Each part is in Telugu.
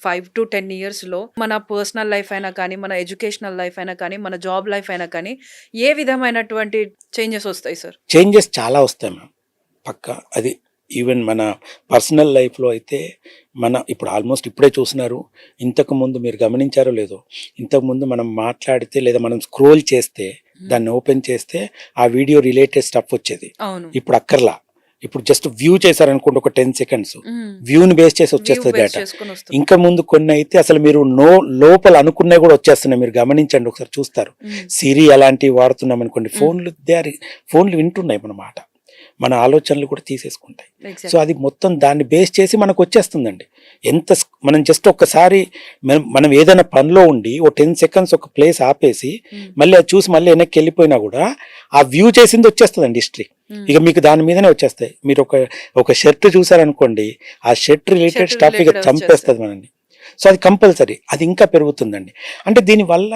5 to 10 ఇయర్స్‌లో మన పర్సనల్ లైఫ్ అయినా కానీ, మన ఎడ్యుకేషనల్ లైఫ్ అయినా కానీ, మన జాబ్ లైఫ్ అయినా కానీ, ఏ విధమైనటువంటి చేంజెస్ ఒస్తాయి సార్? చేంజెస్ చాలా వస్తాయి మ్యామ్. పక్కా. అది ఈవెన్ మన పర్సనల్ లైఫ్‌లో అయితే ఇప్పుడు ఆల్మోస్ట్ ఇప్పుడే చూస్తున్నారు. ఇంతకుముందు మీరు గమనించారో లేదో, ఇంతకుముందు మనం మాట్లాడితే లేదా మనం స్క్రోల్ చేస్తే, దాన్ని ఓపెన్ చేస్తే ఆ వీడియో రిలేటెడ్ స్టఫ్ వచ్చేది. అవును. ఇప్పుడు అక్కర్లా. ఇప్పుడు జస్ట్ వ్యూ చేశారనుకోండి ఒక 10 సెకండ్స్. హ్మ్. వ్యూని బేస్ చేసి వ్యూ వచ్చేస్తది బేస్ డేటా. చేసుకొని వస్తుంది. ఇంకా ముందు కొన్ని అయితే అసలు మీరు లోపల అనుకున్నవి కూడా వచ్చేస్తున్నాయి. మీరు గమనించండి, ఒకసారి చూస్తారు. హ్మ్. సిరి అలాంటివి వాడుతున్నాం అనుకోండి, హ్మ్. ఫోన్లు వింటున్నాయి మన మాట. మన ఆలోచనలు కూడా తీసేసుకుంటాయి. So exactly. అది మొత్తం దాన్ని బేస్ చేసి మనకు వచ్చేస్తుందండి. మనం జస్ట్ ఒక్కసారి మనం ఏదైనా పనిలో ఉండి ఓ 10 సెకండ్స్ ఒక ప్లేస్ ఆపేసి హ్మ్. మళ్ళీ అది చూసి మళ్ళీ వెనక్కి వెళ్ళిపోయినా కూడా ఆ వ్యూ చేసింది వచ్చేస్తుందండి హిస్టరీ. హ్మ్. ఇక మీకు దాని మీదనే వచ్చేస్తాయి. మీరు ఒక షర్ట్ చూసారనుకోండి, ఆ షర్ట్ రిలేటెడ్ షర్ట్ స్టఫ్ ఇక రిలేటెడ్ వచ్చేస్తాయి. చంపేస్తుంది మనల్ని. సో అది కంపల్సరీ. అది ఇంకా పెరుగుతుందండి. అంటే దీనివల్ల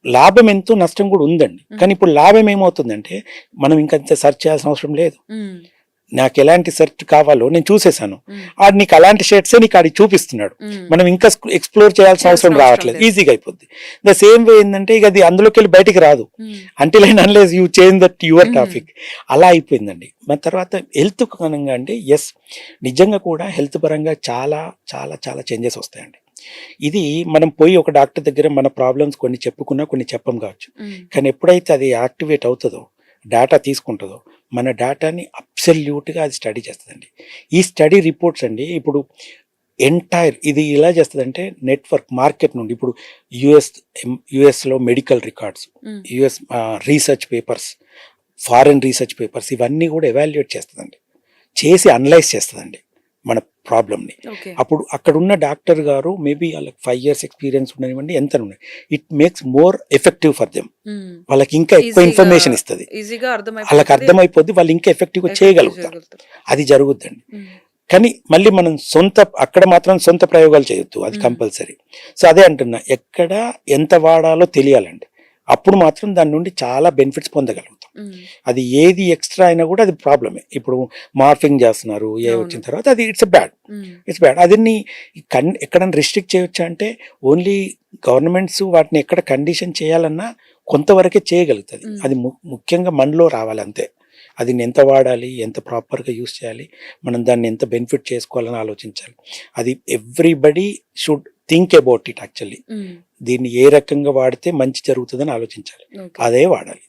లాభం ఎంతో, నష్టం కూడా ఉందండి. కానీ ఇప్పుడు లాభం ఏమవుతుందంటే మనం ఇంకా సెర్చ్ చేయాల్సిన అవసరం లేదు. హ్మ్. నాకు ఎలాంటి షర్ట్ కావాలో నేను చూసేసాను. హ్మ్. ఆడు నీకు అలాంటి షర్ట్సే నీకు ఆడికి చూపిస్తున్నాడు. హ్మ్. మనం ఇంకా ఎక్స్ప్లోర్ చేయాల్సిన అవసరం రావట్లేదు. ఈజీగా అయిపోద్ది. ద సేమ్ వే ఏంటంటే ఇక అది అందులోకి వెళ్ళి బయటికి రాదు. హ్మ్. Until and unless you change that your హ్మ్. టాపిక్. అలా అయిపోయిందండి. మన తర్వాత హెల్త్ పరంగా అంటే నిజంగా కూడా హెల్త్ పరంగా చాలా చాలా చాలా చేంజెస్ వస్తాయండి. ఇది మనం పోయి ఒక డాక్టర్ దగ్గర మన ప్రాబ్లమ్స్ కొన్ని చెప్పుకున్నా, కొన్ని చెప్పం కావచ్చు. హ్మ్. కానీ ఎప్పుడైతే అది యాక్టివేట్ అవుతుందో, డేటా తీసుకుంటుందో, మన డేటాని అబ్సల్యూట్గా అది స్టడీ చేస్తుందండి. ఈ స్టడీ రిపోర్ట్స్ అండి ఇప్పుడు ఇది ఎలా చేస్తుందంటే నెట్వర్క్ మార్కెట్ నుండి ఇప్పుడు యుఎస్లో మెడికల్ రికార్డ్స్, హ్మ్. US research papers, foreign research papers ఇవన్నీ కూడా ఎవాల్యుయేట్ చేస్తుందండి. చేసి అనలైజ్ చేస్తుందండి మన ప్రాబ్లమ్ని. ఓకే. అప్పుడు అక్కడ ఉన్న డాక్టర్ గారు మేబీ వాళ్ళకి 5 years ఎక్స్పీరియన్స్ ఉండనివ్వండి, ఎంత ఉన్నాయి, it makes more effective for them. హ్మ్. వాళ్ళకి ఇంకా ఎక్కువ ఈజీగా ఇన్ఫర్మేషన్ ఇస్తుంది. ఈజీగా వాళ్ళకి అర్థమైపోతది. అర్థమైపోద్ది. వాళ్ళు ఇంకా ఎఫెక్టివ్గా ఎఫెక్టివ్ చేయగలుగుతారు. చేయగలుగుతారు. అది జరుగుద్దండి. హ్మ్. కానీ మళ్ళీ మనం అక్కడ మాత్రం సొంత ప్రయోగాలు చేయొద్దు. అది హ్మ్. కంపల్సరీ. సో అదే అంటున్నా, ఎక్కడ ఎంత వాడాలో తెలియాలండి. అప్పుడు మాత్రం దాని నుండి చాలా బెనిఫిట్స్ పొందగలుగుతాం. హ్మ్. అది ఏది ఎక్స్ట్రా అయినా కూడా అది ప్రాబ్లమే. ఇప్పుడు మార్ఫింగ్ చేస్తున్నారు వచ్చిన అవును. తర్వాత, అది it's bad. Hmm. It's bad. అదిని ఎక్కడైనా రిస్ట్రిక్ట్ చేయొచ్చా అంటే ఓన్లీ గవర్నమెంట్స్ వాటిని ఎక్కడ కండిషన్ చేయాలన్నా కొంతవరకే చేయగలుగుతుంది. హ్మ్. అది ముఖ్యంగా మనలో రావాలి అంతే. అది ఎంత వాడాలి, ఎంత ప్రాపర్గా యూస్ చేయాలి, మనం దాన్ని ఎంత బెనిఫిట్ చేసుకోవాలని ఆలోచించాలి. అది everybody should think about it actually. హ్మ్. దీన్ని ఏ రకంగా వాడితే మంచి జరుగుతుందని ఆలోచించాలి. ఓకే. అదే వాడాలి.